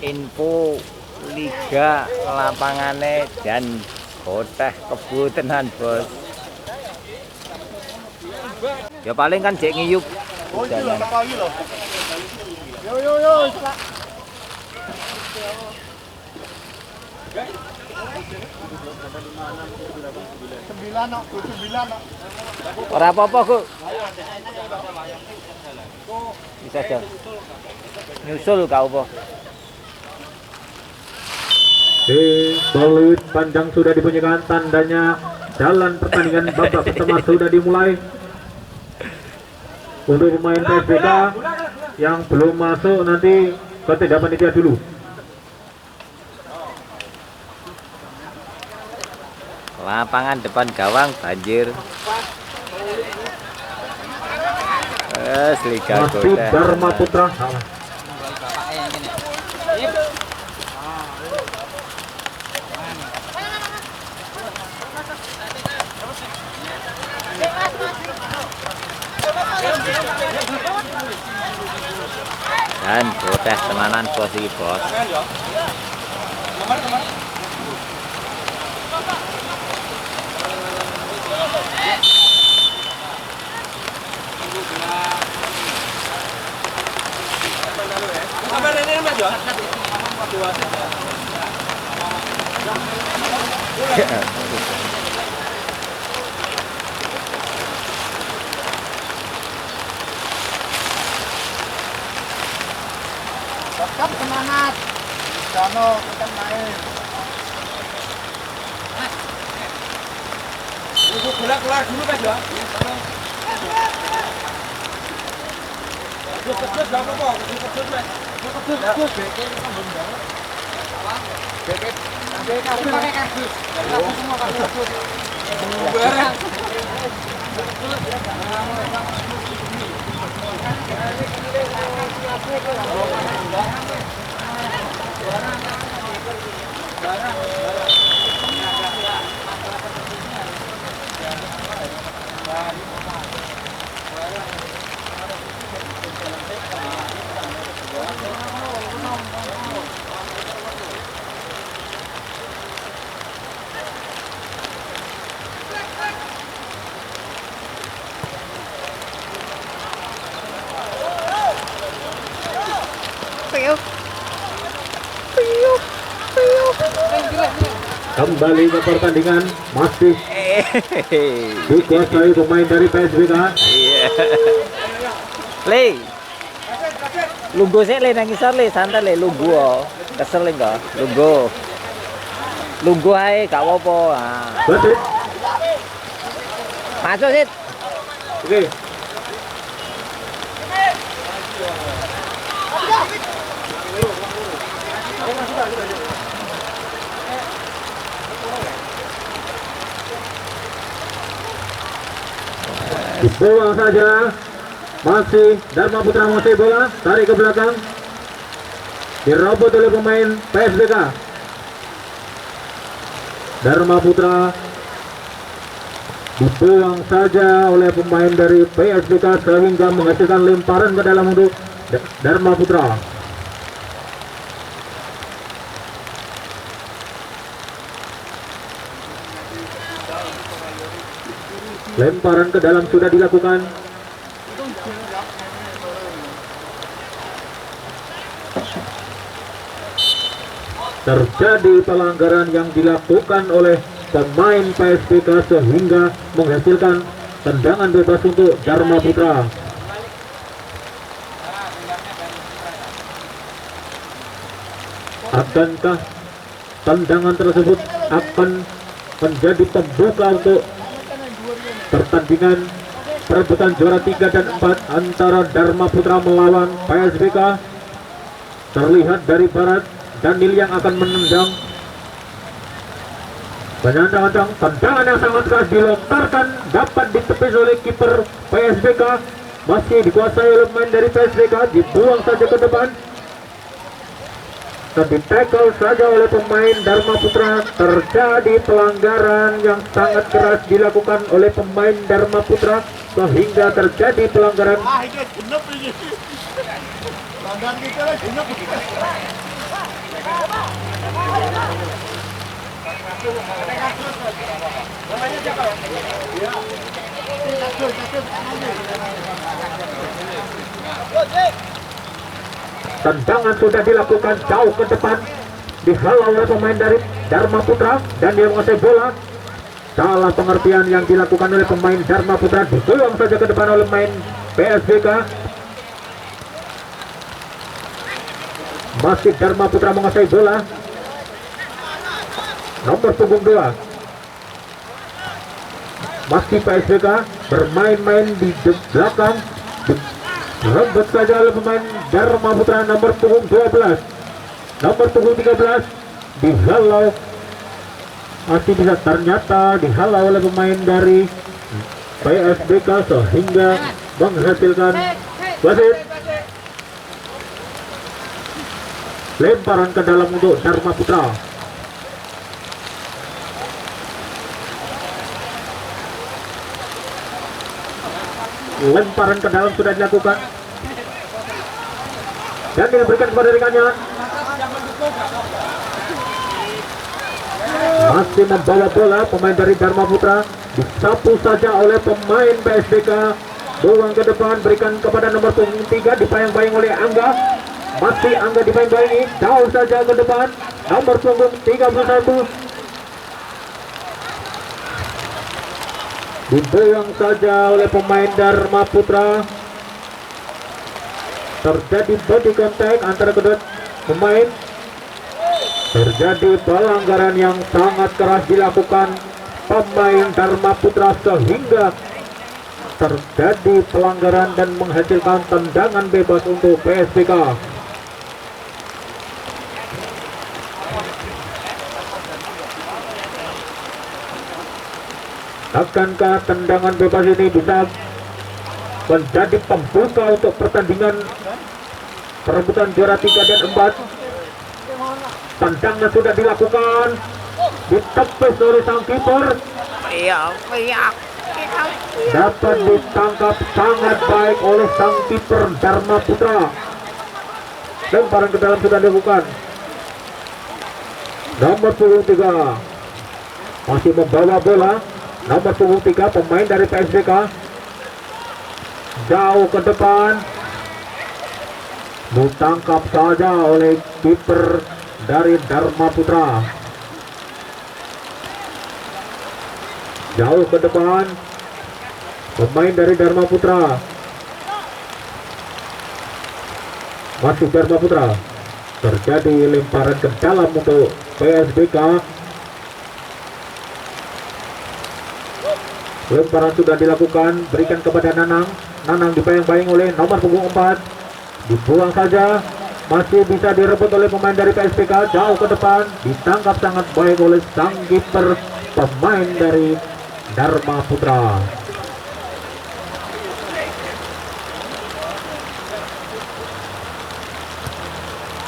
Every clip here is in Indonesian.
Info liga lapangane dan boteh kebu tenan bos. Ya paling kan jek ngiyup. Jalan. Yo. Ora apa-apa kok. Bisa aja. Nyusul kau apa? Peluit panjang sudah dibunyikan tandanya jalan pertandingan babak pertama sudah dimulai. Untuk pemain PSBK yang belum masuk nanti ke tenda panitia dulu. Lapangan depan gawang banjir. Liga Masih Dharma Putra. Dan boteh tenanan bos iki bos. Tetap semangat. Sono kita main. Bola keluar dulu Mas ya. Kecil jangan apa, kecil Mas. Kecil beke sambung banget. Beke pakai kardus. Kardus semua kardus. Barang. Kembali ke pertandingan masih dikuasai pemain dari PSBK. Iya. Le. Lungguh sik le nang isor le, santai le lungguh. Kesel le enggak? Lungguh. Lungguh ae gak apa-apa. Batik. Masuk Sit. Oke. Bola saja, masih Dharma Putra menguasai bola, tarik ke belakang, dirobot oleh pemain PSBK. Dharma Putra dibuang saja oleh pemain dari PSBK sehingga menghasilkan lemparan ke dalam untuk Dharma Putra. Lemparan ke dalam sudah dilakukan. Terjadi pelanggaran yang dilakukan oleh pemain PSBK sehingga menghasilkan tendangan bebas untuk Dharma Putra. Akankah tendangan tersebut akan menjadi pembuka untuk pertandingan perebutan juara 3 dan 4 antara Dharma Putra melawan PSBK? Terlihat dari barat Daniel yang akan menendang. Penyandang tendangan yang sangat keras dilontarkan, dapat ditepis oleh kiper PSBK, masih dikuasai oleh pemain dari PSBK, dibuang saja ke depan dan di-tackle saja oleh pemain Dharma Putra. Terjadi pelanggaran yang sangat keras dilakukan oleh pemain Dharma Putra sehingga terjadi pelanggaran. Tendangan sudah dilakukan jauh ke depan, dihalau oleh pemain dari Dharma Putra dan dia menguasai bola. Salah pengertian yang dilakukan oleh pemain Dharma Putra, dibuang saja ke depan oleh pemain PSBK. Masih Dharma Putra menguasai bola. Nomor punggung 2. Masih PSBK bermain-main di belakang. Rebut saja oleh pemain Dharma Putra nomor punggung 12. Nomor punggung 13 dihalau. Masih bisa, ternyata dihalau oleh pemain dari PSBK sehingga menghasilkan wasit. Lemparan ke dalam untuk Dharma Putra. Lemparan ke dalam sudah dilakukan dan diberikan kepada rekannya. Masih membawa bola pemain dari Dharma Putra, disapu saja oleh pemain PSBK. Buang ke depan, berikan kepada nomor punggung 3, dipayang-bayang oleh Angga. Masih Angga dipayang-bayangi, jauh saja ke depan, nomor punggung 31. Dibuang saja oleh pemain Dharma Putra. Terjadi body contact antara kedua pemain. Terjadi pelanggaran yang sangat keras dilakukan pemain Dharma Putra sehingga terjadi pelanggaran dan menghasilkan tendangan bebas untuk PSBK. Akankah tendangan bebas ini bisa menjadi pembuka untuk pertandingan perebutan juara 3 dan 4? Tendangan sudah dilakukan, ditepis oleh sang kiper. Dapat ditangkap sangat baik oleh sang kiper Dharma Putra. Lemparan ke dalam sudah dilakukan. Nomor punggung 3 masih membawa bola. Nomor punggung 3 pemain dari PSBK, jauh ke depan, ditangkap saja oleh kiper dari Dharma Putra. Jauh ke depan pemain dari Dharma Putra. Masih Dharma Putra. Terjadi lemparan ke dalam untuk PSBK. Lemparan sudah dilakukan, berikan kepada Nanang. Nanang dipayang-bayang oleh nomor punggung 4. Dibuang saja, masih bisa direbut oleh pemain dari PSBK. Jauh ke depan, ditangkap sangat baik oleh sang kiper pemain dari Dharma Putra.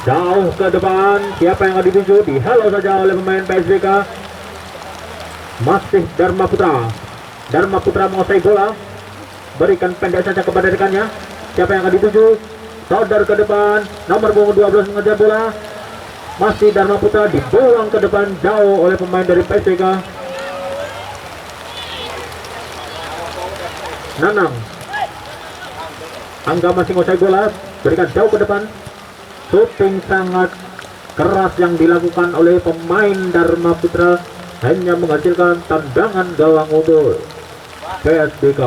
Jauh ke depan, siapa yang akan dituju? Dihalau saja oleh pemain PSBK. Masih Dharma Putra. Dharma Putra menguasai bola, berikan pendek saja kepada rekannya. Siapa yang akan dituju? Saudar ke depan, nomor punggung 12 mengejar bola. Masih Dharma Putra, dibuang ke depan jauh oleh pemain dari PSBK. Nanang. Angga masih menguasai bola, berikan jauh ke depan. Shooting sangat keras yang dilakukan oleh pemain Dharma Putra hanya menghasilkan tendangan gawang untuk PSBK.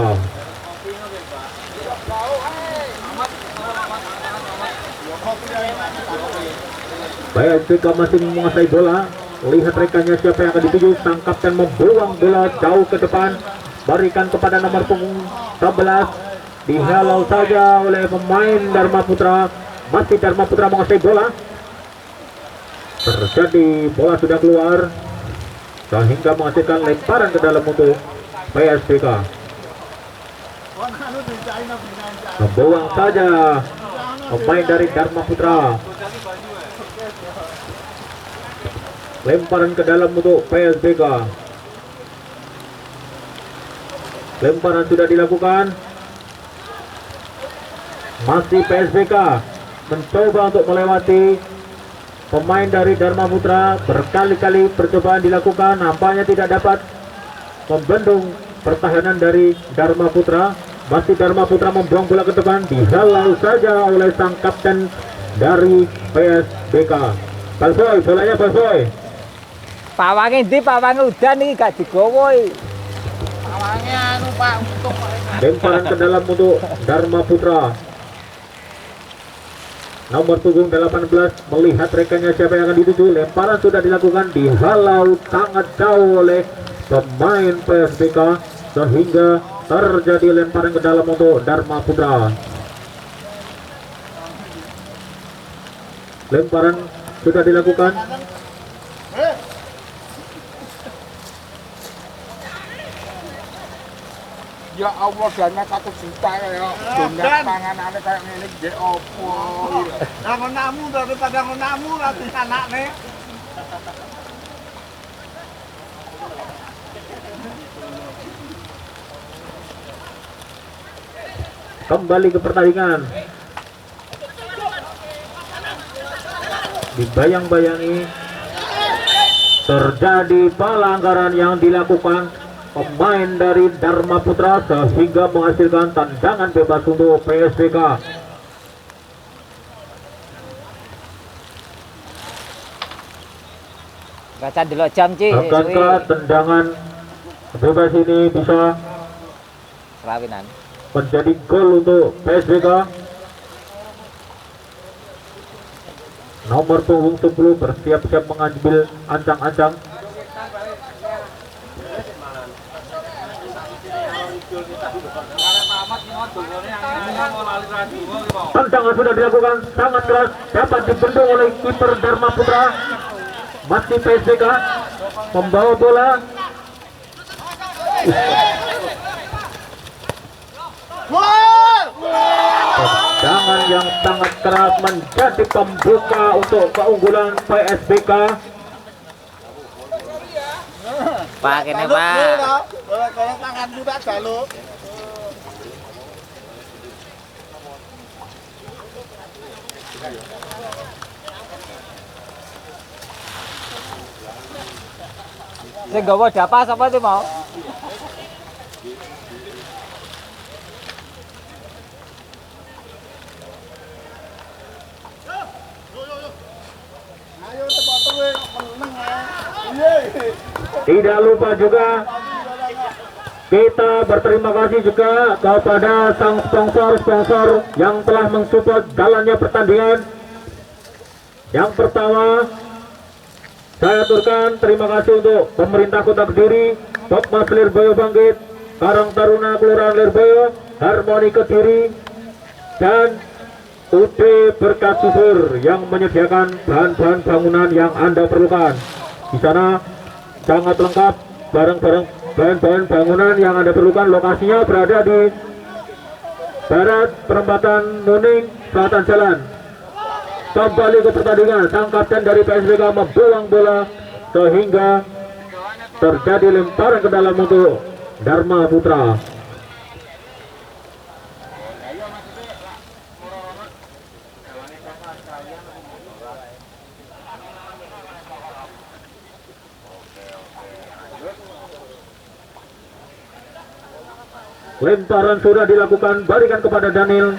PSBK masih menguasai bola. Lihat rekannya siapa yang akan dituju. Sang kapten membuang bola jauh ke depan, berikan kepada nomor punggung 11. Dihalau saja oleh pemain Dharma Putra. Masih Dharma Putra menguasai bola. Terjadi bola sudah keluar. sehingga menghasilkan lemparan ke dalam untuk PSBK. Membuang saja pemain dari Dharma Putra. Lemparan ke dalam untuk PSBK. Lemparan sudah dilakukan. Masih PSBK mencoba untuk melewati pemain dari Dharma Putra. Berkali-kali percobaan dilakukan, nampaknya tidak dapat membendung pertahanan dari Dharma Putra. Masih Dharma Putra membuang bola ke depan, dihalau saja oleh sang kapten dari PSBK. Balboy, bolanya Balboy. Pawangnya di pawangnya udah nih gak digowo. Pawangnya anu Pak untuk Lemparan ke dalam untuk Dharma Putra. Nomor punggung 18 melihat rekannya siapa yang akan dituju. Lemparan sudah dilakukan, dihalau sangat jauh oleh pemain PSBK sehingga terjadi lemparan ke dalam untuk Dharma Putra. Lemparan sudah dilakukan. ya Allah dana 1 juta ya. Dana panganane kayak ngene nggih opo. Lah ngonamu daripada ngonamu latih anakne. Kembali ke pertandingan. Dibayang-bayangi terjadi pelanggaran yang dilakukan pemain dari Dharma Putra sehingga menghasilkan tendangan bebas untuk PSBK. Baca dulu jam Ci. Akankah tendangan bebas ini bisa Rawinan. menjadi gol untuk PSBK? Nomor punggung 10 bersiap-siap mengambil ancang-ancang. Tendangan sudah dilakukan sangat keras, dapat dibendung oleh kiper Dharma Putra. Masih PSBK membawa bola. Tendangan yang sangat keras menjadi pembuka untuk keunggulan PSBK. Pak ini Pak. Kalau tangan juga jaluk. Sing gawa dapas apa sih mau? Tidak lupa juga kita berterima kasih juga kepada sang sponsor-sponsor yang telah mensupport jalannya pertandingan. Yang pertama, saya aturkan terima kasih untuk pemerintah Kota Kediri, Tokmas Lirboyo Bangkit, Karang Taruna Kelurahan Lirboyo, Harmoni Kediri, dan UD Berkat Subur yang menyediakan bahan-bahan bangunan yang Anda perlukan. Di sana sangat lengkap barang-barang bahan-bahan bangunan yang Anda perlukan. Lokasinya berada di barat perempatan Muning, selatan jalan. Kembali ke pertandingan, sang kapten dari PSBK membuang bola sehingga terjadi lemparan ke dalam untuk Dharma Putra. Lemparan sudah dilakukan, berikan kepada Daniel,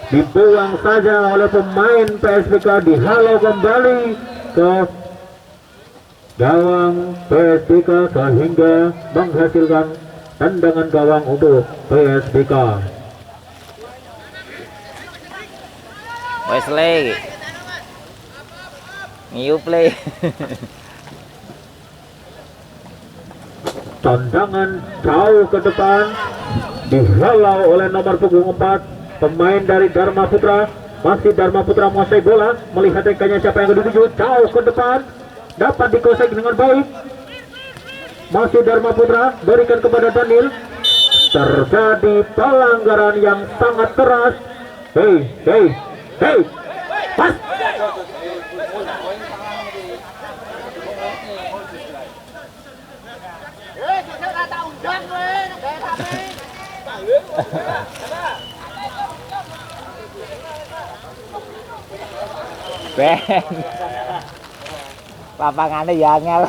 dibuang saja oleh pemain PSBK, dihalau kembali ke gawang PSBK sehingga menghasilkan tendangan gawang untuk PSBK. Wesley. New play. Tendangan jauh ke depan, dihalau oleh nomor punggung 4 pemain dari Dharma Putra. Masih Dharma Putra menguasai bola, melihat rekannya siapa yang dituju, jauh ke depan, dapat dikuasai dengan baik. masih Dharma Putra, berikan kepada Daniel. Terjadi pelanggaran yang sangat keras. Hei, pas. Ben. Lapangannya ya angel.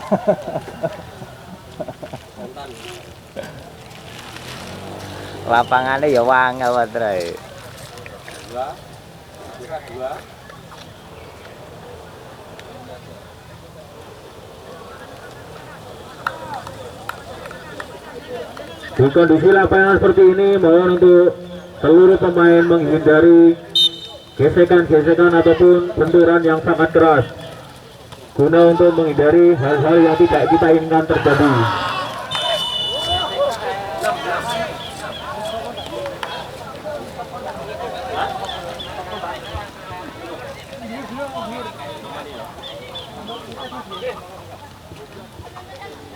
Lapangannya ya wangel Padre. Di kondisi lapangan seperti ini, mohon untuk seluruh pemain menghindari gesekan-gesekan ataupun benturan yang sangat keras, guna untuk menghindari hal-hal yang tidak kita inginkan terjadi.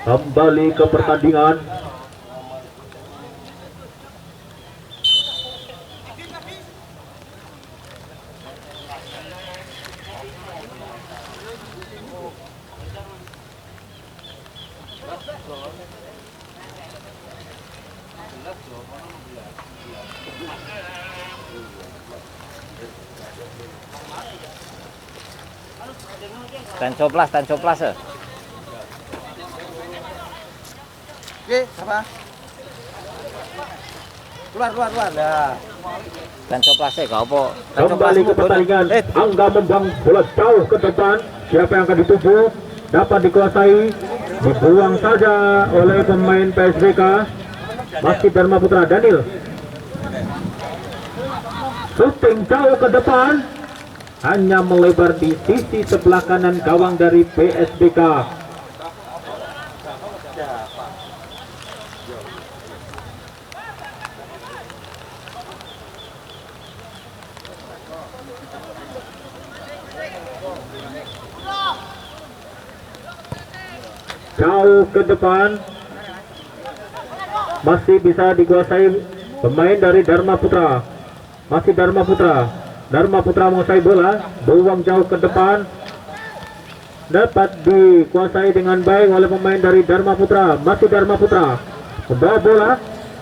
Kembali ke pertandingan. Dan coplas ya. Oke, apa? Keluar dah. Dan coplasnya gak apa. Kembali ke pertandingan. Angga membuang bola jauh ke depan. Siapa yang akan dituju dapat dikuasai, dibuang saja oleh pemain PSBK. Masih Dharma Putra. Daniel shooting jauh ke depan, hanya melebar di sisi sebelah kanan gawang dari PSBK. Jauh ke depan, masih bisa dikuasai pemain dari Dharma Putra. Masih Dharma Putra. Dharma Putra menguasai bola, buang jauh ke depan, dapat dikuasai dengan baik oleh pemain dari Dharma Putra. Masih Dharma Putra membawa bola,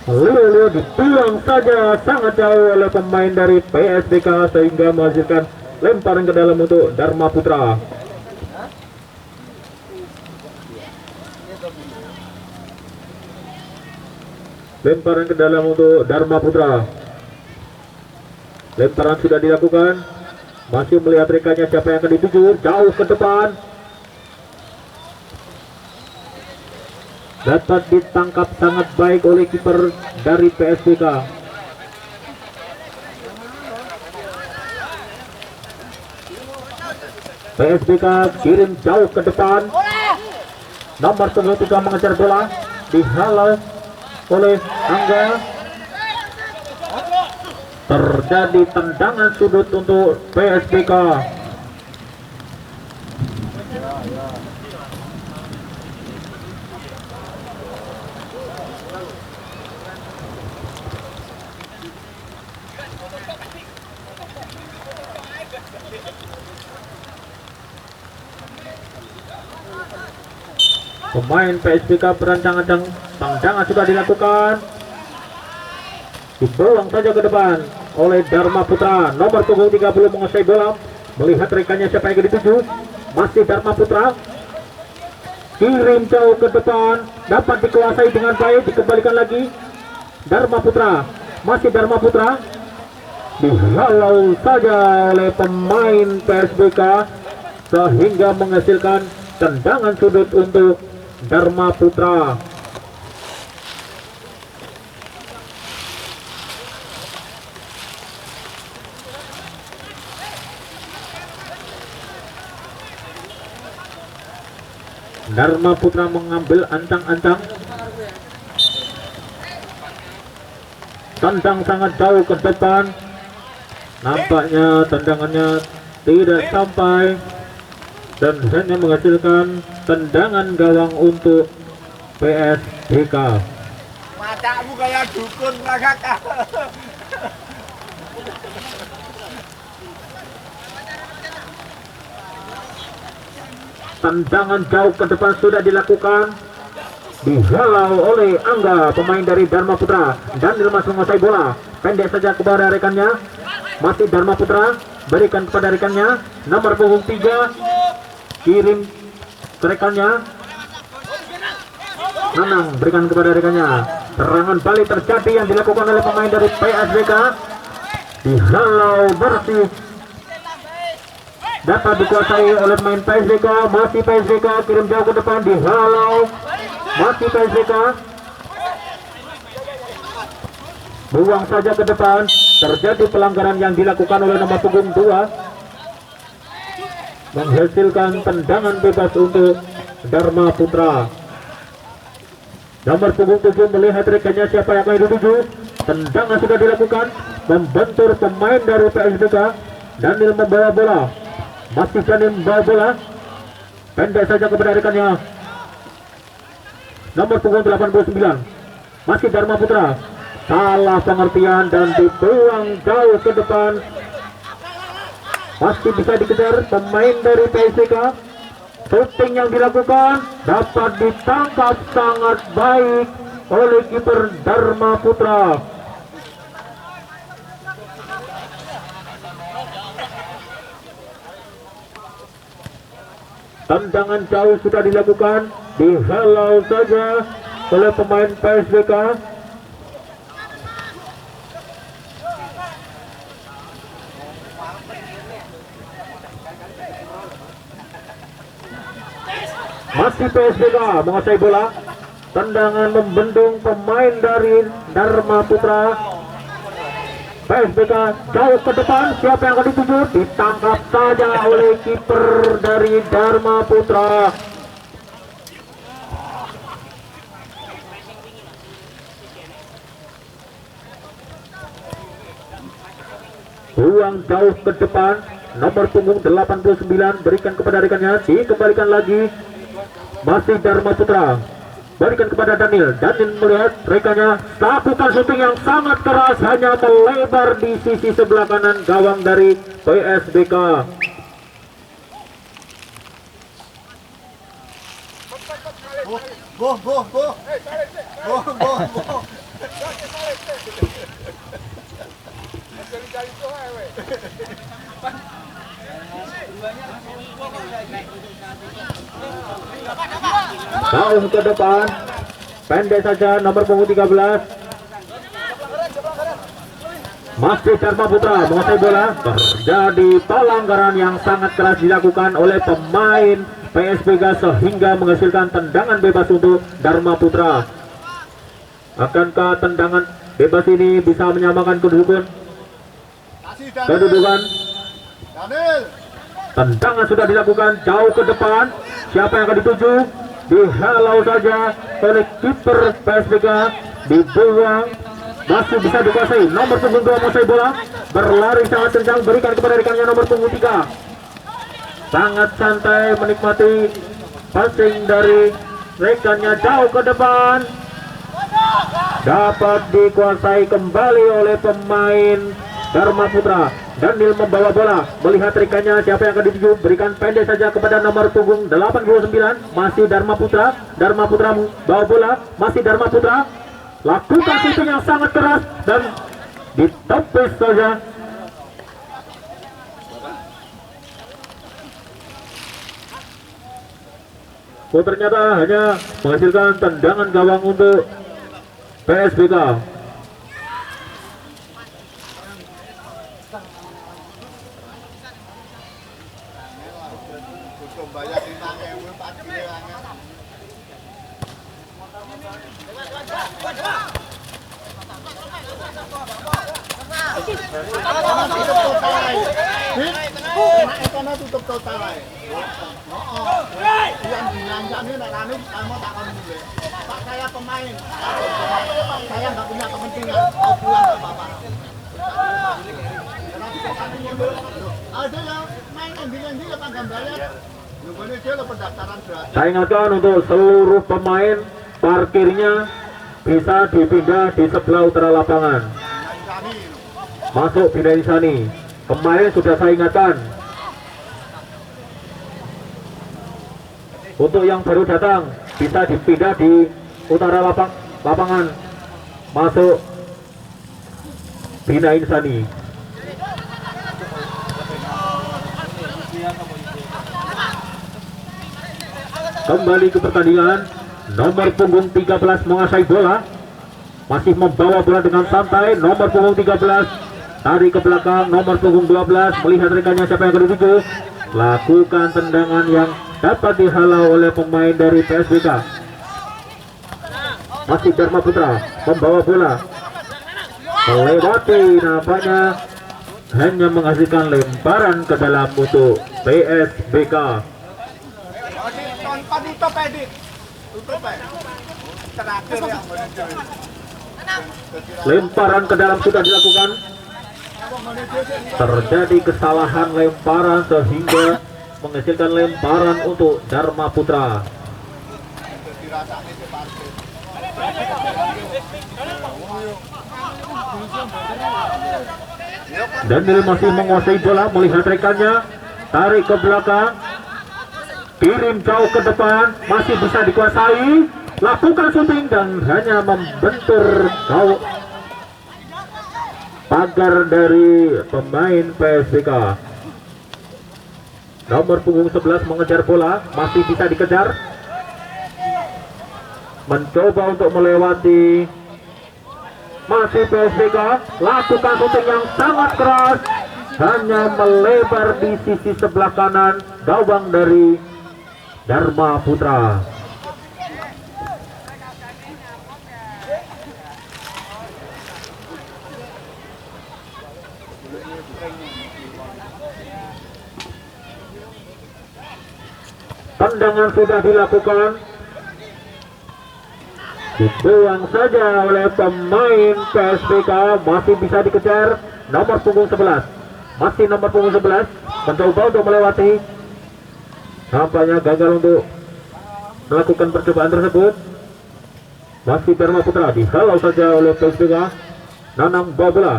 Leo dibuang saja sangat jauh oleh pemain dari PSBK sehingga menghasilkan lemparan ke dalam untuk Dharma Putra. Lemparan ke dalam untuk Dharma Putra. Lemparan sudah dilakukan. Masih melihat rekannya siapa yang akan dituju. Jauh ke depan. Dapat ditangkap sangat baik oleh kiper dari PSBK. PSBK kirim jauh ke depan. Nomor 23 mengejar bola. Dihalau oleh Angga. Terjadi tendangan sudut untuk PSBK. Pemain PSBK berancang-ancang, tendangan sudah dilakukan, dibuang saja ke depan oleh Dharma Putra. Nomor punggung 30 menguasai bola, melihat rekannya siapa yang dituju. Masih Dharma Putra, kirim jauh ke depan, dapat dikuasai dengan baik, dikembalikan lagi. Dharma Putra, masih Dharma Putra, dihalau saja oleh pemain PSBK sehingga menghasilkan tendangan sudut untuk Dharma Putra. Dharma Putra mengambil ancang-ancang, tendang sangat jauh ke depan. Nampaknya tendangannya tidak sampai dan hanya menghasilkan tendangan gawang untuk PSBK. Matamu kayak dukun kakak. Tendangan jauh ke depan sudah dilakukan, dihalau oleh Angga, pemain dari Dharma Putra. Daniel masih menguasai bola, pendek saja kepada rekannya, masih Dharma Putra, berikan kepada rekannya, nomor punggung 3, kirim ke rekannya, Nanang berikan kepada rekannya. Serangan balik terjadi yang dilakukan oleh pemain dari PSBK, dihalau bersih, dapat dikuasai oleh pemain PSBK. Masih PSBK, kirim jauh ke depan, dihalau, masih PSBK, buang saja ke depan. Terjadi pelanggaran yang dilakukan oleh nomor punggung 2, menghasilkan tendangan bebas untuk Dharma Putra. Nomor punggung 7 melihat rekannya siapa yang akan dituju. Tendangan sudah dilakukan, membentur pemain dari PSBK. Daniel membawa bola, masih Daniel membawa bola, pendek saja kepada rekannya. Nomor punggung 89 masih Dharma Putra, salah pengertian dan dibuang jauh ke depan. Masih bisa dikejar pemain dari PSBK. Shooting yang dilakukan dapat ditangkap sangat baik oleh kiper Dharma Putra. Tendangan jauh sudah dilakukan, dihalau saja oleh pemain PSBK. Masih PSBK menguasai bola, tendangan membendung pemain dari Dharma Putra. PSBK jauh ke depan, siapa yang akan dituju? Ditangkap saja oleh kiper dari Dharma Putra. Buang jauh ke depan, nomor punggung 89 berikan kepada rekannya, dikembalikan lagi. Masih Dharma Putra, berikan kepada Daniel. Daniel melihat rekannya, lakukan syuting yang sangat keras, hanya melebar di sisi sebelah kanan gawang dari PSBK. Jauh ke depan, pendek saja nomor punggung 13. Masih Dharma Putra menguasai bola. Terjadi pelanggaran yang sangat keras dilakukan oleh pemain PSBK sehingga menghasilkan tendangan bebas untuk Dharma Putra. Akankah tendangan bebas ini bisa menyamakan kedudukan? Tendangan sudah dilakukan jauh ke depan. Siapa yang akan dituju? Dihalau saja oleh kiper PSBK, dibuang, masih bisa dikuasai. Nomor punggung 2 menguasai bola, berlari sangat kencang, berikan kepada rekannya nomor punggung 3. Sangat santai menikmati passing dari rekannya jauh ke depan. Dapat dikuasai kembali oleh pemain Dharma Putra. Daniel membawa bola, melihat rekannya siapa yang akan dituju, berikan pendek saja kepada nomor punggung 89. Masih Dharma Putra. Dharma Putra membawa bola, masih Dharma Putra, lakukan shooting yang sangat keras dan ditepis saja. Oh, ternyata hanya menghasilkan tendangan gawang untuk PSBK. Tutup total ae. Yang dinanjani nek anu kamu tak kon mulai. Pak saya pemain. Saya enggak punya kepentingan mau pulang ke Bapak. Ada yang main ending-ending apa gambarnya? Nungguin dia lo pendaftaran gratis. Saya ingatkan untuk seluruh pemain parkirnya bisa dipindah di sebelah utara lapangan. Masuk Bina Insani. Kemarin sudah saya ingatkan. Untuk yang baru datang bisa dipindah di utara lapangan. Masuk Bina Insani. Kembali ke pertandingan. Nomor punggung 13 menguasai bola, masih membawa bola dengan santai. Nomor punggung 13 tarik ke belakang. Nomor punggung 12 melihat rekannya siapa yang akan dituju, lakukan tendangan yang dapat dihalau oleh pemain dari PSBK. Masih Dharma Putra membawa bola, melewati, nampaknya hanya menghasilkan lemparan ke dalam untuk PSBK. Lemparan ke dalam sudah dilakukan. Terjadi kesalahan lemparan sehingga menghasilkan lemparan untuk Dharma Putra. Daniel masih menguasai bola, melihat rekannya, tarik ke belakang, kirim jauh ke depan, masih bisa dikuasai, lakukan shooting dan hanya membentur pagar dari pemain PSBK. Nomor punggung 11 mengejar bola, masih bisa dikejar, mencoba untuk melewati, masih PSBK, lakukan shooting yang sangat keras, hanya melebar di sisi sebelah kanan gawang dari Dharma Putra. Tendangan sudah dilakukan, dibuang saja oleh pemain PSBK, masih bisa dikejar. Nomor punggung 11, masih nomor punggung 11 mencoba untuk melewati, nampaknya gagal untuk melakukan percobaan tersebut. Masih Dharma Putra dihalau saja oleh PSBK. Nanang bawa bola,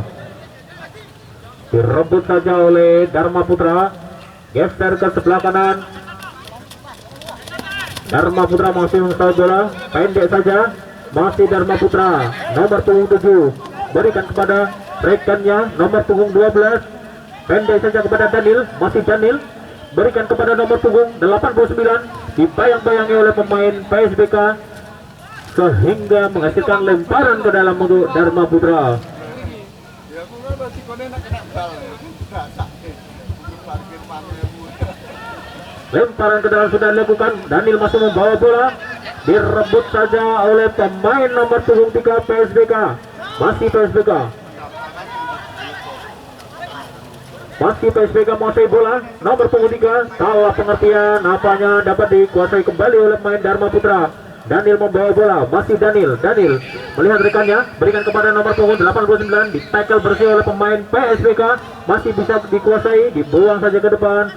direbut saja oleh Dharma Putra, geser ke sebelah kanan. Dharma Putra masih mengusai bola, pendek saja, masih Dharma Putra. Nomor punggung 7 berikan kepada rekannya, nomor punggung 12, pendek saja kepada Daniel, masih Daniel berikan kepada nomor punggung 89, dibayang-bayangi oleh pemain PSBK sehingga menghasilkan lemparan ke dalam untuk Dharma Putra. Lemparan ke dalam sudah dilakukan. Daniel masih membawa bola, direbut saja oleh pemain nomor punggung 3 PSBK. Masih PSBK, masih PSBK menguasai bola. Nomor punggung 3 salah pengertian, nampaknya dapat dikuasai kembali oleh pemain Dharma Putra. Daniel membawa bola, masih Daniel melihat rekannya, berikan kepada nomor punggung 89, di tackle bersih oleh pemain PSBK, masih bisa dikuasai, dibuang saja ke depan.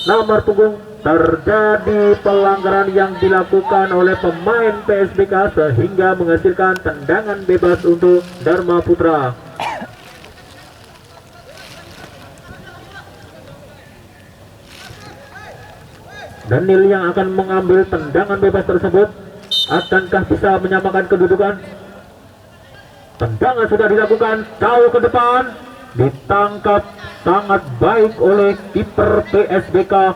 Nomor punggung, terjadi pelanggaran yang dilakukan oleh pemain PSBK sehingga menghasilkan tendangan bebas untuk Dharma Putra. Daniel yang akan mengambil tendangan bebas tersebut, akankah bisa menyamakan kedudukan? Tendangan sudah dilakukan, jauh ke depan, ditangkap sangat baik oleh kiper PSBK.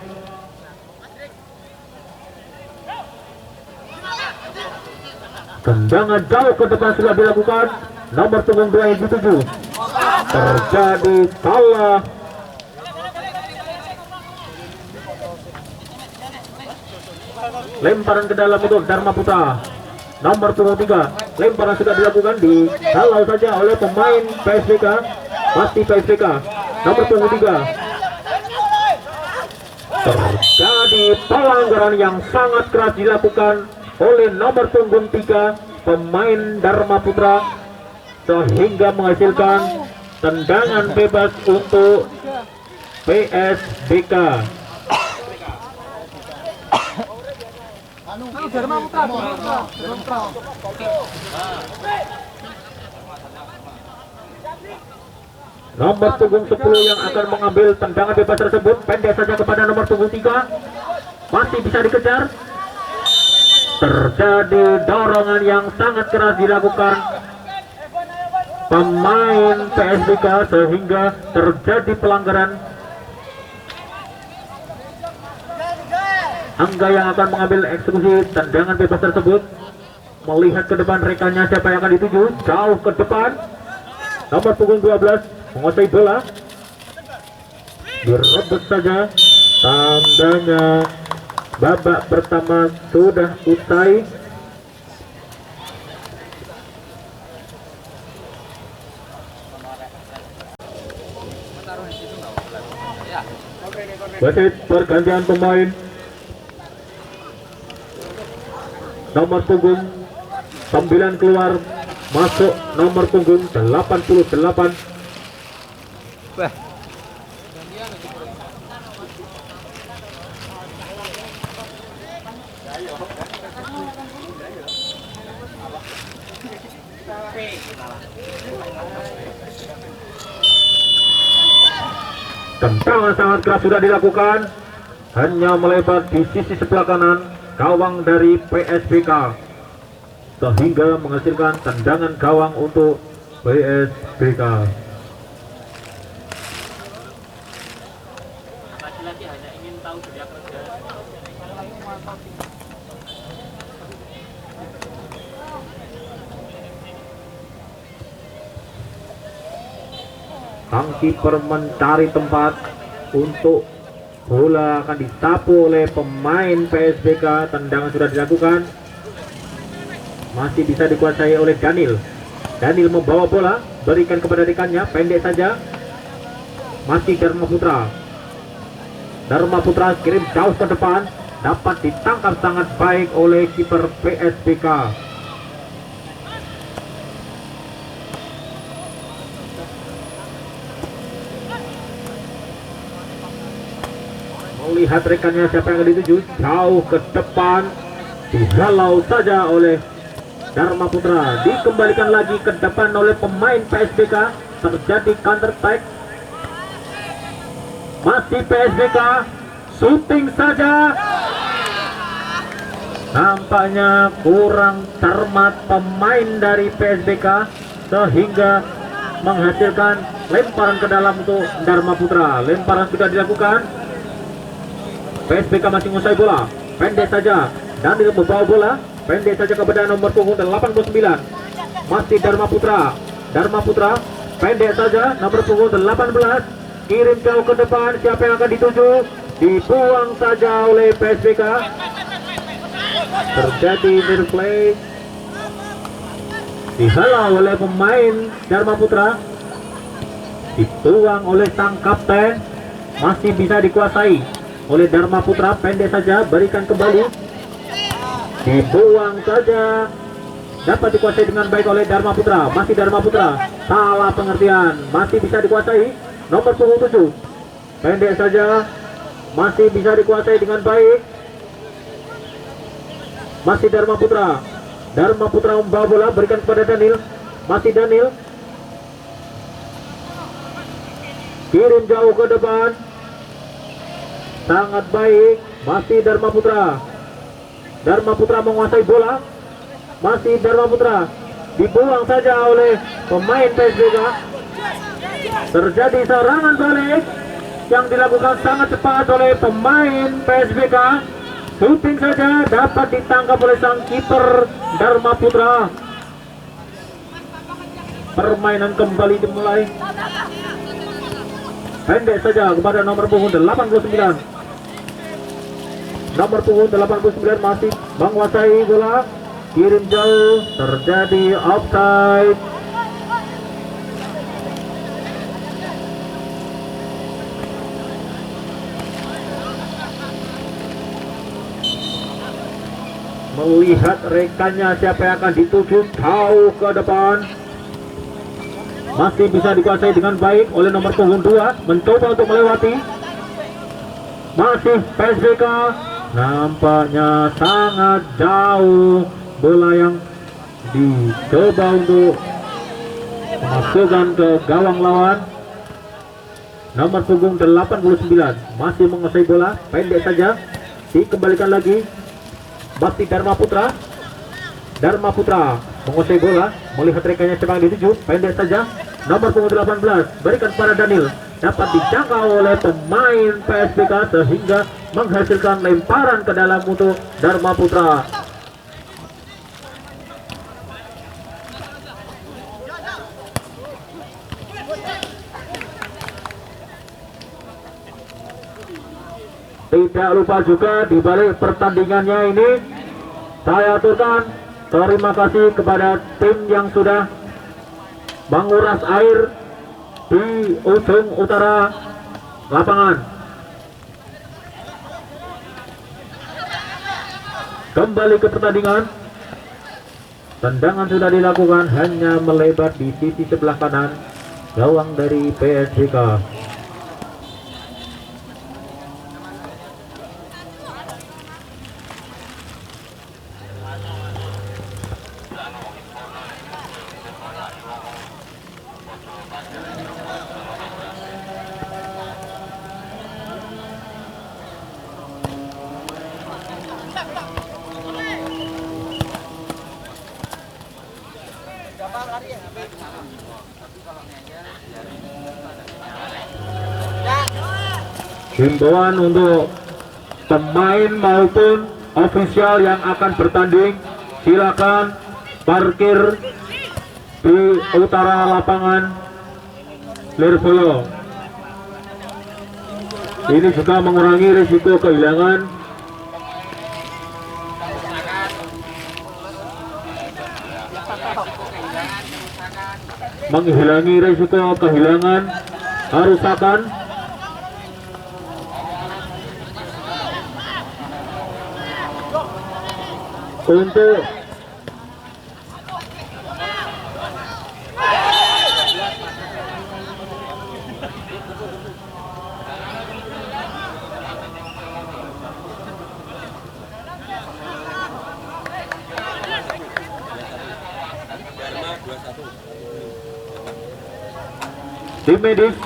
Tendangan jauh ke depan sudah dilakukan, nomor punggung 2 yang dituju. Terjadi salah. Lemparan ke dalam untuk Dharma Putra. Nomor punggung 3, lemparan sudah dilakukan, dihalau saja oleh pemain PSBK. Masih PSBK, nomor punggung 3. Terjadi pelanggaran yang sangat keras dilakukan oleh nomor punggung 3 pemain Dharma Putra sehingga menghasilkan tendangan bebas untuk PSBK. Dharma Putra. Nomor punggung 10 yang akan mengambil tendangan bebas tersebut, pendek saja kepada nomor punggung 3. Masih bisa dikejar. Terjadi dorongan yang sangat keras dilakukan pemain PSBK sehingga terjadi pelanggaran. Angga yang akan mengambil eksekusi tendangan bebas tersebut melihat ke depan rekannya siapa yang akan dituju, jauh ke depan. Nomor punggung 12 menguasai bola, direbut saja. Tandanya babak pertama sudah usai. Wasit pergantian pemain. Nomor punggung 9 keluar, masuk nomor punggung 88. Wah. Tendangan sangat keras sudah dilakukan, hanya melebar di sisi sebelah kanan gawang dari PSBK sehingga menghasilkan tendangan gawang untuk PSBK. Laki-laki hanya ingin tahu dunia kerja. Sang kiper mencari tempat untuk bola akan disapu oleh pemain PSBK. Tendangan sudah dilakukan, masih bisa dikuasai oleh Daniel. Daniel membawa bola, berikan kepada rekannya, pendek saja. Masih Dharma Putra. Dharma Putra kirim jauh ke depan, dapat ditangkap sangat baik oleh kiper PSBK. Melihat rekannya siapa yang akan dituju, jauh ke depan, dihalau saja oleh Dharma Putra. Dikembalikan lagi ke depan oleh pemain PSBK. Terjadi counter attack. Masih PSBK, shooting saja. Nampaknya kurang cermat pemain dari PSBK sehingga menghasilkan lemparan ke dalam untuk Dharma Putra. Lemparan sudah dilakukan. PSBK masih menguasai bola, pendek saja. Daniel membawa bola, pendek saja kepada nomor punggung 89. Masih Dharma Putra. Dharma Putra, pendek saja, nomor punggung 18. Kirim jauh ke depan, siapa yang akan dituju? Dibuang saja oleh PSBK. Terjadi near play. Dihalau oleh pemain Dharma Putra. Dituang oleh sang kapten. Masih bisa dikuasai oleh Dharma Putra, pendek saja, berikan kembali, dibuang saja, dapat dikuasai dengan baik oleh Dharma Putra. Masih Dharma Putra, salah pengertian, masih bisa dikuasai, nomor punggung 7, pendek saja, masih bisa dikuasai dengan baik. Masih Dharma Putra. Dharma Putra membawa bola, berikan kepada Daniel. Masih Daniel, kirim jauh ke depan, sangat baik. Masih Dharma Putra. Dharma Putra menguasai bola. Masih Dharma Putra. Dibuang saja oleh pemain PSBK. Terjadi serangan balik yang dilakukan sangat cepat oleh pemain PSBK. Shooting saja, dapat ditangkap oleh sang kiper Dharma Putra. Permainan kembali dimulai. Pendek saja kepada nomor punggung 89. Nomor punggung 89 masih menguasai bola, kirim jauh, terjadi offside. Melihat rekannya siapa yang akan dituju, jauh ke depan, masih bisa dikuasai dengan baik oleh nomor punggung 2, mencoba untuk melewati. Masih PSBK, nampaknya sangat jauh bola yang dicoba untuk masukkan ke gawang lawan. Nomor punggung 89 masih menguasai bola, pendek saja, dikembalikan lagi. Bakti Dharma Putra menguasai bola, melihat rekannya cepat dituju, pendek saja. Nomor punggung 18 berikan pada Daniel, dapat dijangkau oleh pemain PSBK sehingga menghasilkan lemparan ke dalam untuk Dharma Putra. Tidak lupa juga di balik pertandingannya ini saya aturkan terima kasih kepada tim yang sudah menguras air di ujung utara lapangan. Kembali ke pertandingan. Tendangan sudah dilakukan, hanya melebar di sisi sebelah kanan gawang dari PSBK. Himbauan untuk pemain maupun ofisial yang akan bertanding, silakan parkir di utara lapangan Lirboyo. Ini juga mengurangi risiko kehilangan kerusakan. Untuk tim medis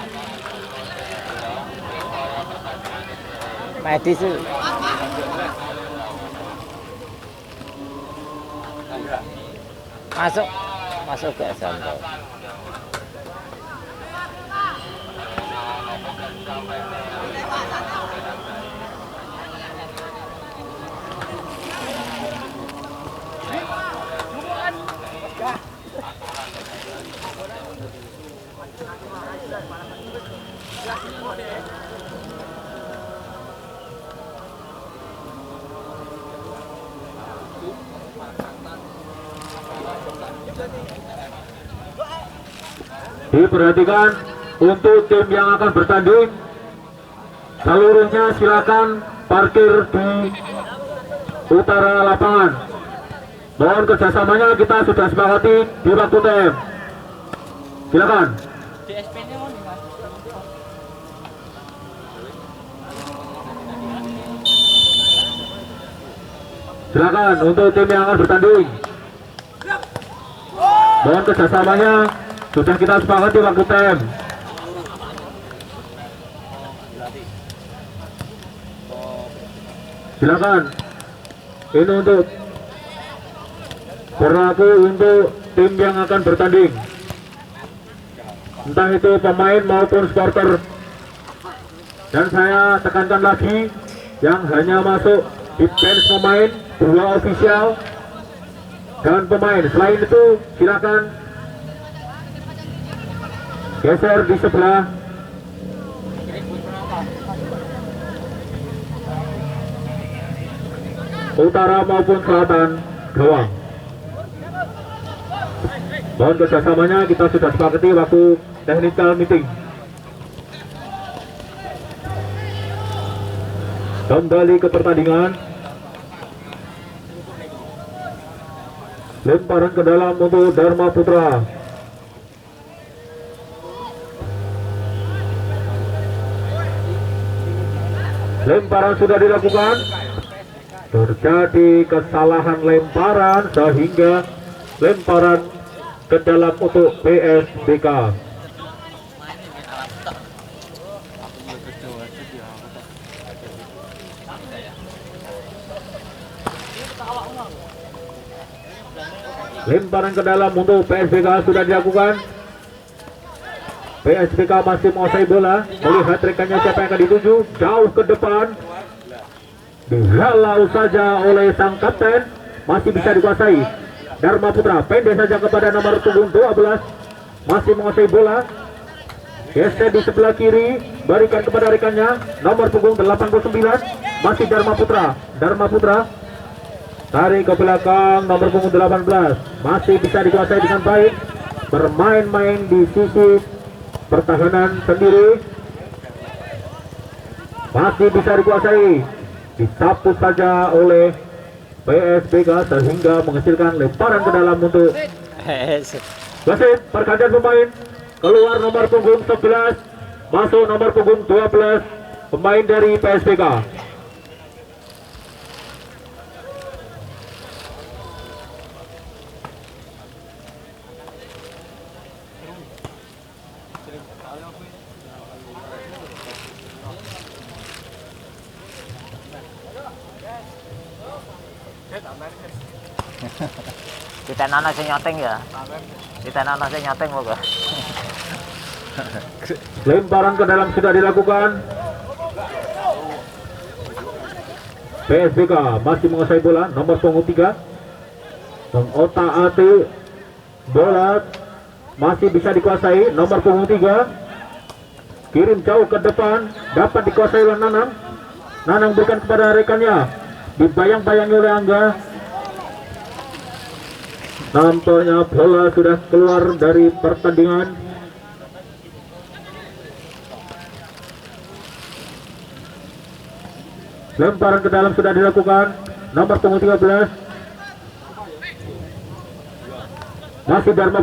masuk ke SMK. diperhatikan untuk tim yang akan bertanding, seluruhnya silakan parkir di utara lapangan. Mohon kerjasamanya, kita sudah sepakati di waktu TM. Silakan. Silakan untuk tim yang akan bertanding. Mohon kerjasamanya, sudah kita sepakati waktu TM. Silakan. Ini untuk berlaku untuk tim yang akan bertanding, entah itu pemain maupun supporter. Dan saya tekankan lagi, yang hanya masuk di bench pemain, 2 ofisial dan pemain. Selain itu silakan geser di sebelah utara maupun selatan gawang. Mohon kerjasamanya, kita sudah sepakati waktu technical meeting. Kembali ke pertandingan. Lemparan ke dalam untuk Dharma Putra. Lemparan sudah dilakukan. terjadi kesalahan lemparan sehingga lemparan ke dalam untuk PSBK. Lemparan ke dalam untuk PSBK sudah dilakukan. PSBK masih menguasai bola, melihat rekannya siapa yang akan dituju, jauh ke depan, dihalau saja oleh sang kapten, masih bisa dikuasai. Dharma Putra pendek saja kepada nomor punggung 12, masih menguasai bola, geser di sebelah kiri, berikan kepada rekannya nomor punggung 89, masih Dharma Putra tarik ke belakang nomor punggung 18, masih bisa dikuasai dengan baik, bermain-main di sisi pertahanan sendiri, masih bisa dikuasai, disapu saja oleh PSBK sehingga menghasilkan lemparan ke dalam untuk wasit. Pergantian pemain, keluar nomor punggung 11, masuk nomor punggung 12, pemain dari PSBK. Kita nana sing nyoteng ya. Kita nana sing nyoteng moga. Lemparan ke dalam sudah dilakukan. PSBK masih menguasai bola, nomor punggung 3 mengotak-atik bola, masih bisa dikuasai nomor punggung 3, kirim jauh ke depan, dapat dikuasai oleh Nanang berikan kepada rekannya, dibayang-bayangi oleh Angga. Nampaknya bola sudah keluar dari pertandingan. Lemparan ke dalam sudah dilakukan, nomor punggung 13, masih Dharma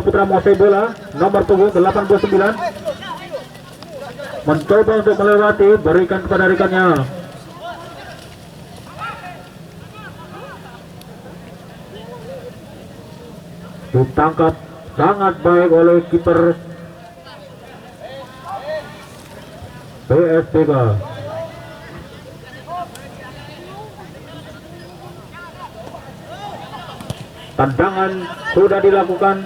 Putra menguasai bola, nomor punggung 89, mencoba untuk melewati, berikan kepada rekannya. Ditangkap sangat baik oleh kiper PSBK. Tendangan sudah dilakukan,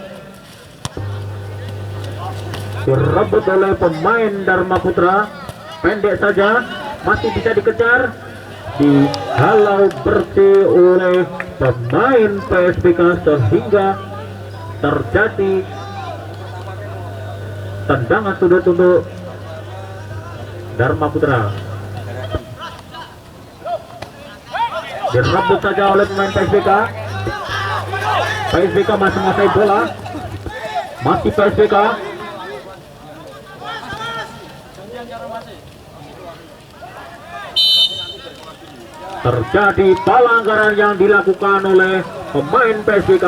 direbut oleh pemain Dharma Putra, pendek saja, masih bisa dikejar, dihalau bersih oleh pemain PSBK sehingga terjadi tendangan sudut untuk Dharma Putra. Direbut saja oleh pemain PSBK. PSBK masih menguasai bola, masih PSBK. Terjadi pelanggaran yang dilakukan oleh pemain PSBK.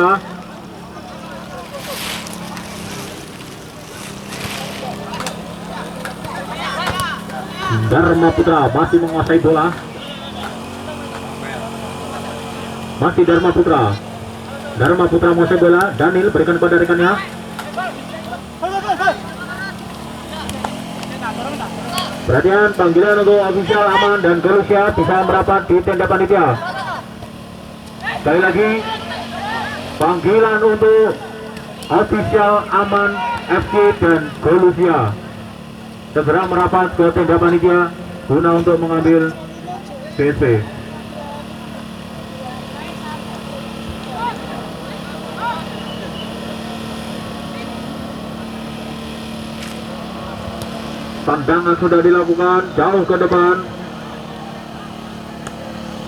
Dharma Putra masih menguasai bola, masih Dharma Putra menguasai bola. Daniel berikan kepada rekannya. Perhatian, panggilan untuk ofisial Aman dan Galusia bisa merapat di tenda panitia. Sekali lagi, panggilan untuk ofisial Aman FC dan Galusia segera merapat ke tenda panitia guna untuk mengambil PSP. Tendangan sudah dilakukan jauh ke depan,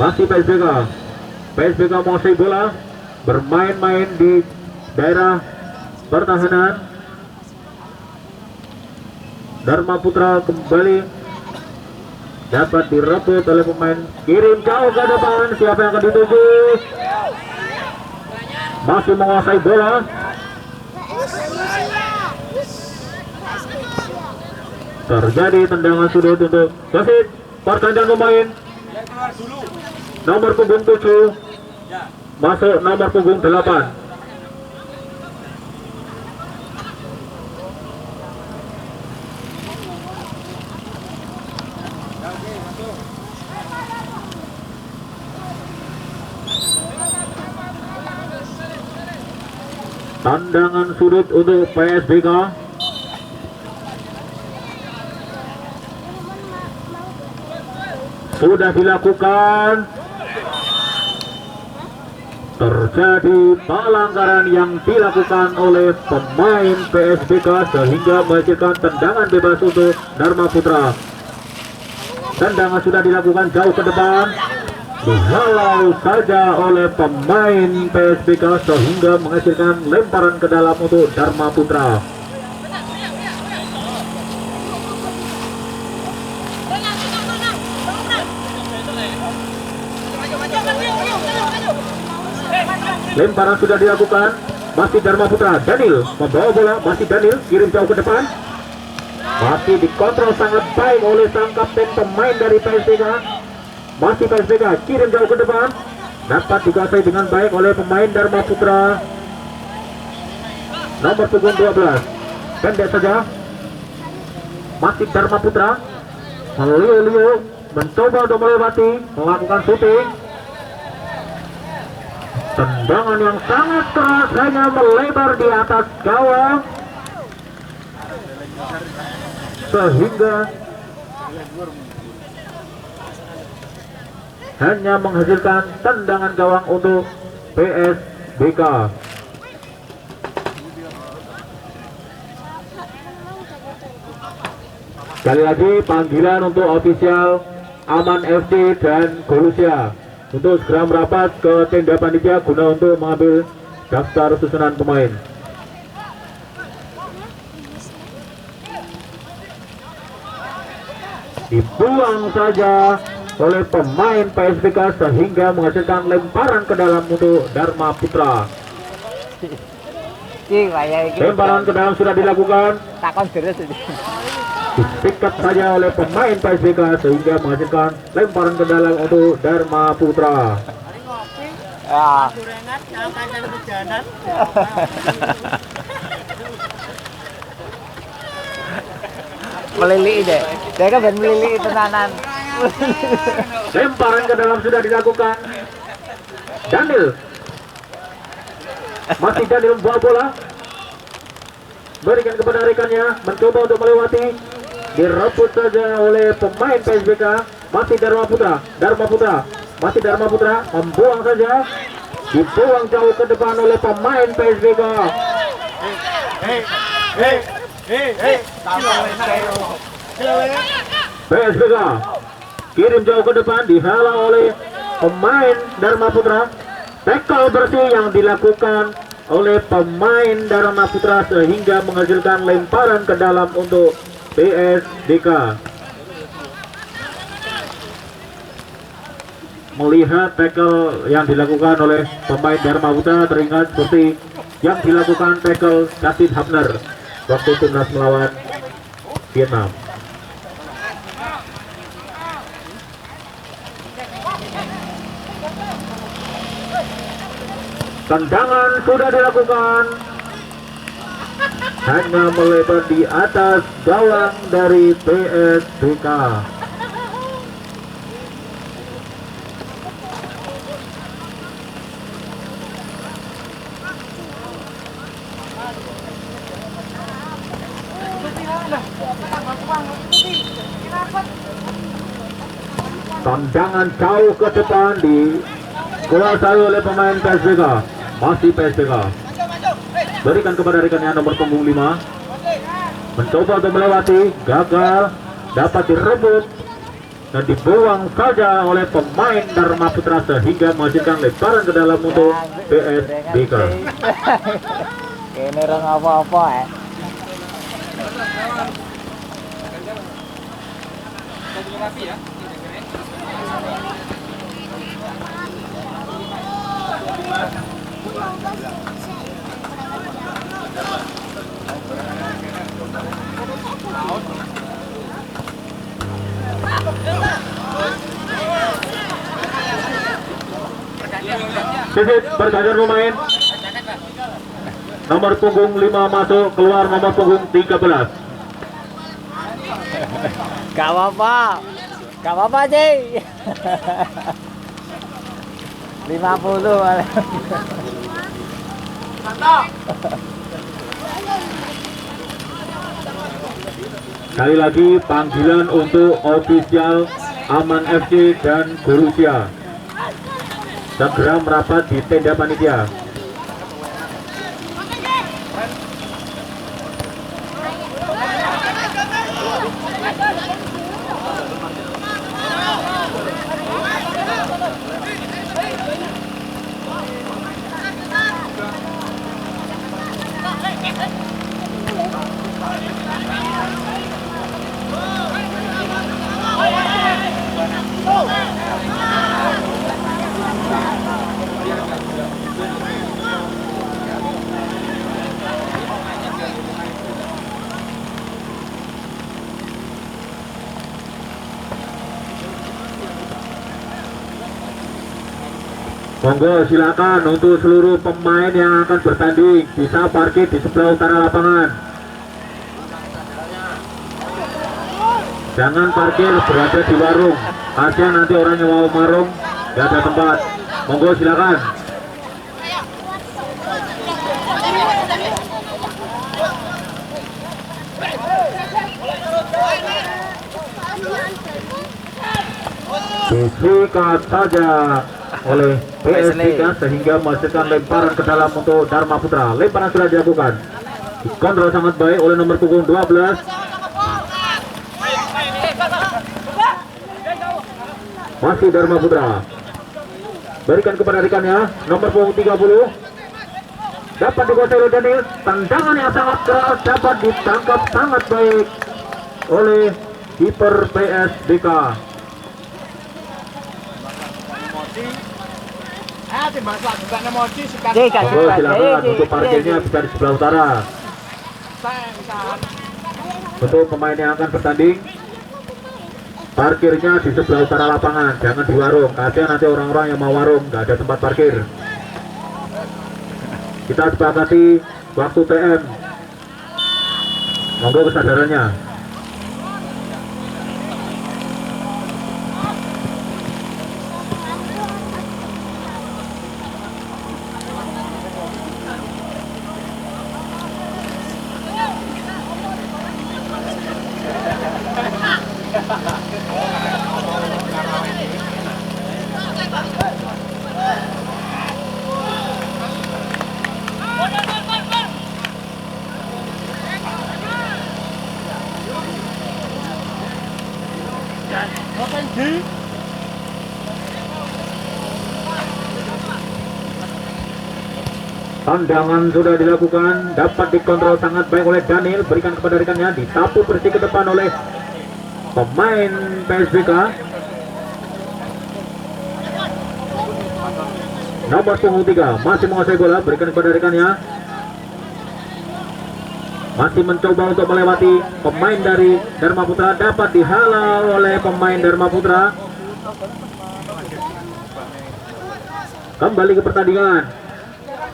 masih PSBK menguasai bola, bermain-main di daerah pertahanan. Dharma Putra kembali dapat direbut oleh pemain, kirim jauh ke depan, siapa yang akan dituju, masih menguasai bola. Terjadi tendangan sudut untuk wasit. Pergantian pemain. Nomor punggung 7 masuk nomor punggung 8. Tendangan sudut untuk PSBK. Sudah dilakukan. Terjadi pelanggaran yang dilakukan oleh pemain PSBK sehingga menghasilkan tendangan bebas untuk Dharma Putra. Tendangan sudah dilakukan jauh ke depan, dihalau saja oleh pemain PSBK sehingga menghasilkan lemparan ke dalam untuk Dharma Putra. Lemparan sudah dilakukan, masih Dharma Putra. Daniel membawa bola, masih Daniel kirim jauh ke depan, masih dikontrol sangat baik oleh sang kapten pemain dari PSBK. Masih PSBK kirim jauh ke depan, dapat dikuasai dengan baik oleh pemain Dharma Putra. Nomor punggung 12 pendek saja, masih Dharma Putra. Leo mencoba untuk melewati, melakukan shooting. Tendangan yang sangat keras hanya melebar di atas gawang sehingga hanya menghasilkan tendangan gawang untuk PSBK. Sekali lagi panggilan untuk ofisial Aman FC dan Golusia untuk segera merapat ke tenda panitia guna untuk mengambil daftar susunan pemain. Dibuang saja oleh pemain PSBK sehingga menghasilkan lemparan ke dalam untuk Dharma Putra. Lemparan ke dalam sudah dilakukan. Takon serius ini. Dipikat saja oleh pemain PSBK sehingga menghasilkan lemparan ke dalam untuk Dharma Putra. Ya. Melili deh. Dia kan ben melili tenanan. Lemparan ke dalam sudah dilakukan. Daniel. Masih Daniel membawa bola. Berikan kepada rekannya, mencoba untuk melewati. Direbut saja oleh pemain PSBK. Masih Dharma Putra. Masih Dharma Putra membuang saja. Dibuang jauh ke depan oleh pemain PSBK. PSBK kirim jauh ke depan, dihalau oleh pemain Dharma Putra. Tackle bersih yang dilakukan oleh pemain Dharma Putra sehingga menghasilkan lemparan ke dalam untuk PSBK. Melihat tackle yang dilakukan oleh pemain Dharma Putra teringat seperti yang dilakukan tackle David Hapner waktu timnas melawan Vietnam. Tendangan sudah dilakukan, hanya melebar di atas gawang dari PSBK. Tendangan jauh ke depan dikuasai oleh pemain PSBK. Masih PSBK. Berikan kepada rekannya nomor punggung 5. Mencoba untuk melewati, gagal, dapat direbut dan dibuang saja oleh pemain Dharma Putra sehingga menghasilkan lemparan ke dalam untuk PSBK. Ini orang apa-apa ya. Sisit pergantian pemain. Nomor punggung 5 masuk, keluar nomor punggung 13. Gak apa-apa. Gak apa-apa, Cik. 50 malah. Sekali lagi panggilan untuk ofisial Aman FC dan Borussia segera merapat di tenda panitia. Monggo silakan untuk seluruh pemain yang akan bertanding bisa parkir di sebelah utara lapangan. Jangan parkir berada di warung. Kasihan nanti orang yang mau warung nggak ada tempat. Monggo silakan. Disikat saja oleh PSBK sehingga menghasilkan lemparan ke dalam untuk Dharma Putra. Lemparan sudah dilakukan, dikontrol sangat baik oleh nomor punggung 12. Masih Dharma Putra, berikan kepada rekannya nomor punggung 30. Dapat dikuasai oleh Daniel. Tendangan yang sangat keras dapat ditangkap sangat baik oleh kiper PSBK. Silakan untuk parkirnya bisa di sebelah utara. Untuk pemain yang akan bertanding, parkirnya di sebelah utara lapangan, jangan di warung. Kasihan nanti orang-orang yang mau warung nggak ada tempat parkir. Kita sepakati waktu TM. Monggo kesadarannya. Tendangan sudah dilakukan, dapat dikontrol sangat baik oleh Daniel, berikan kepada rekannya, disapu bersih ke depan oleh pemain PSBK. Nomor punggung 3 masih menguasai bola, berikan kepada rekannya, masih mencoba untuk melewati pemain dari Dharma Putra, dapat dihalau oleh pemain Dharma Putra. Kembali ke pertandingan,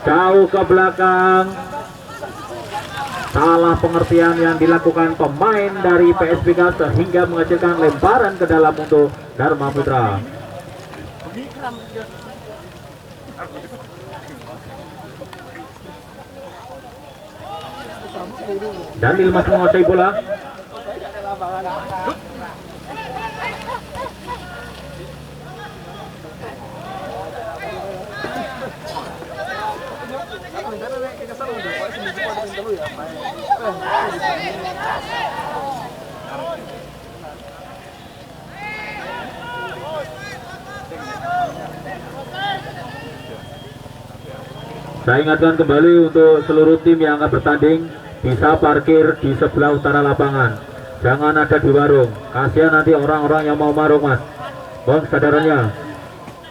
jauh ke belakang. Salah pengertian yang dilakukan pemain dari PSBK sehingga menghasilkan lemparan ke dalam untuk Dharma Putra. Daniel masih menguasai bola. Saya ingatkan kembali untuk seluruh tim yang akan bertanding, bisa parkir di sebelah utara lapangan, jangan ada di warung. Kasihan nanti orang-orang yang mau warung, mas. Mohon kesadarannya.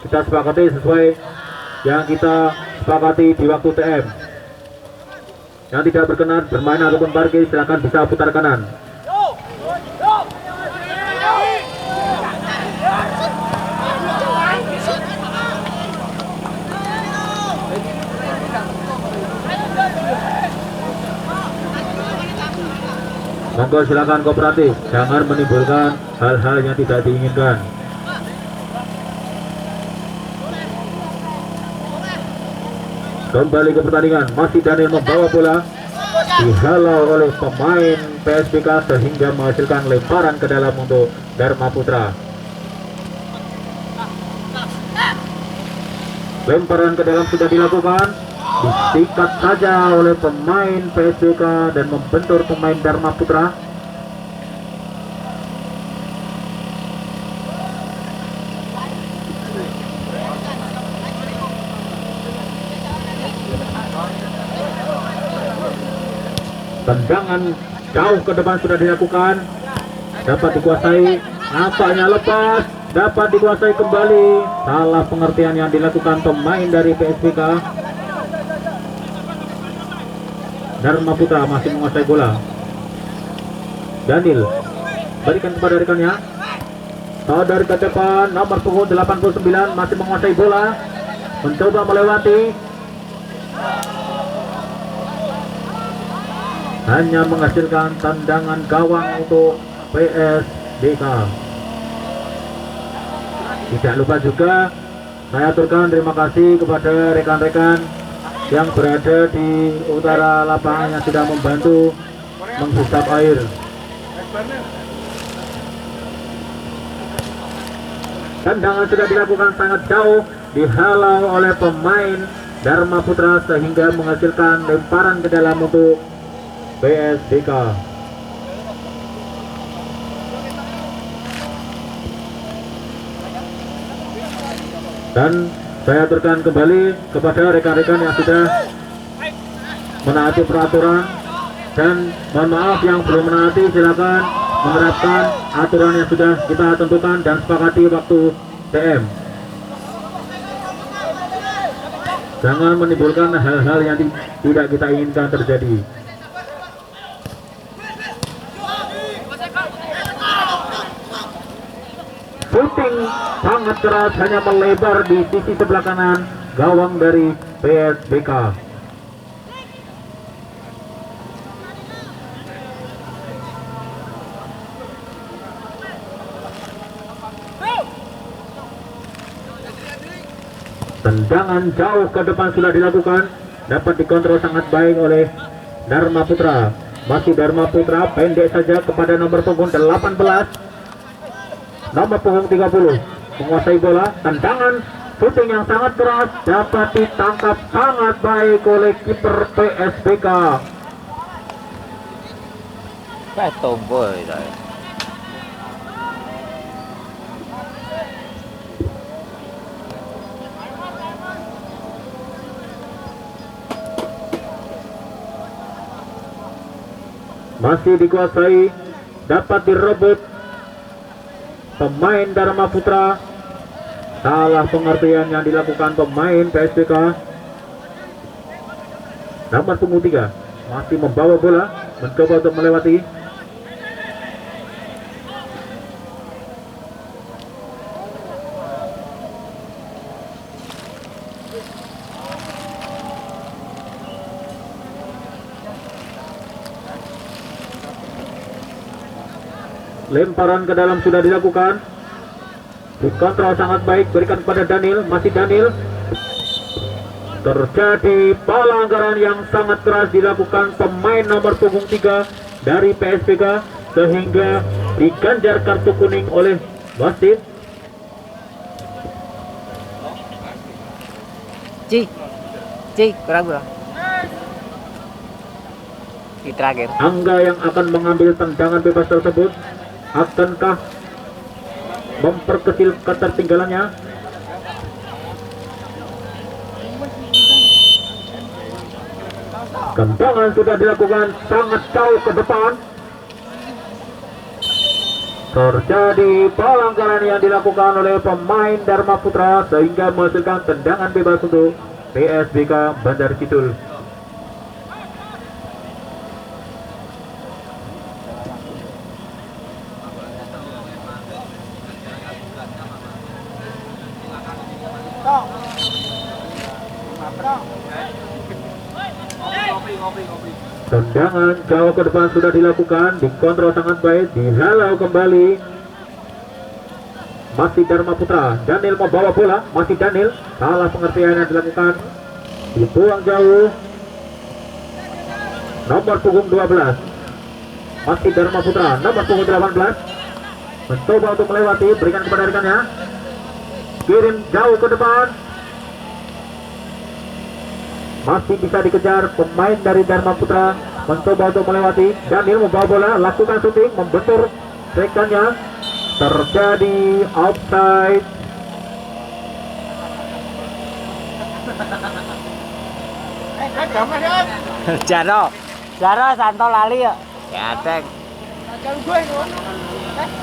Kita sepakati sesuai yang kita sepakati di waktu TM. Yang tidak berkenan bermain ataupun parkir silakan bisa putar kanan. Monggo silakan kooperatif, jangan menimbulkan hal-hal yang tidak diinginkan. Kembali ke pertandingan, masih Daniel membawa bola, dihalau oleh pemain PSBK sehingga menghasilkan lemparan ke dalam untuk Dharma Putra. Lemparan ke dalam sudah dilakukan, disikat saja oleh pemain PSBK dan membentur pemain Dharma Putra. Tendangan jauh ke depan sudah dilakukan, dapat dikuasai, nampaknya lepas, dapat dikuasai kembali. Salah pengertian yang dilakukan pemain dari PSBK. Dharma Putra masih menguasai bola. Daniel berikan kepada rekannya, dari ke depan, nomor punggung 89 masih menguasai bola, mencoba melewati, hanya menghasilkan tendangan gawang untuk PSBK. Tidak lupa juga saya aturkan terima kasih kepada rekan-rekan yang berada di utara lapangan yang sudah membantu menghisap air. Tendangan sudah dilakukan sangat jauh, dihalau oleh pemain Dharma Putra sehingga menghasilkan lemparan ke dalam untuk PSBK. Dan saya aturkan kembali kepada rekan-rekan yang sudah menaati peraturan, dan mohon maaf yang belum menaati, silakan menerapkan aturan yang sudah kita tentukan dan sepakati waktu TM. Jangan menimbulkan hal-hal yang tidak kita inginkan terjadi. Shooting sangat keras, hanya melebar di sisi sebelah kanan gawang dari PSBK. Tendangan jauh ke depan sudah dilakukan, dapat dikontrol sangat baik oleh Dharma Putra. Masih Dharma Putra, pendek saja kepada nomor punggung 18. Nomor punggung 30 menguasai bola, tendangan shooting yang sangat keras dapat ditangkap sangat baik oleh kiper PSBK. Kayak tomboy saya. Masih dikuasai, dapat direbut pemain Dharma Putra. Salah pengertian yang dilakukan pemain PSBK. Nomor punggung 3 masih membawa bola, mencoba untuk melewati. Lemparan ke dalam sudah dilakukan, dikontrol sangat baik, berikan kepada Daniel. Masih Daniel, terjadi pelanggaran yang sangat keras dilakukan pemain nomor punggung 3 dari PSBK sehingga diganjar kartu kuning oleh wasit. Kurang. Di terakhir. Angga yang akan mengambil tendangan bebas tersebut, akankah memperkecil ketertinggalannya? Tendangan sudah dilakukan sangat jauh ke depan. Terjadi pelanggaran yang dilakukan oleh pemain Dharma Putra sehingga menghasilkan tendangan bebas untuk PSBK Bandar Kidul. Tendangan jauh ke depan sudah dilakukan, dikontrol sangat baik, dihalau kembali. Masih Dharma Putra, Daniel membawa bola, masih Daniel, salah pengertian yang dilakukan, dibuang jauh. Nomor punggung 12, masih Dharma Putra, nomor punggung 18, mencoba untuk melewati, berikan kepada rekannya, kirim jauh ke depan. Masih bisa dikejar pemain dari Dharma Putra, mencoba untuk melewati. Daniel membawa bola, lakukan shooting, membentur rekannya, terjadi offside. Jaro Santo lali ya. Ya dek.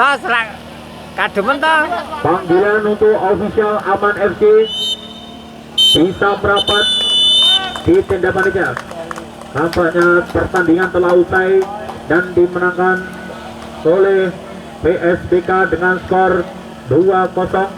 Tos serang. Kademen toh. Panggilan untuk official Aman FC bisa merapat di tenda panitia. Nampaknya pertandingan telah usai dan dimenangkan oleh PSBK dengan skor 2-0.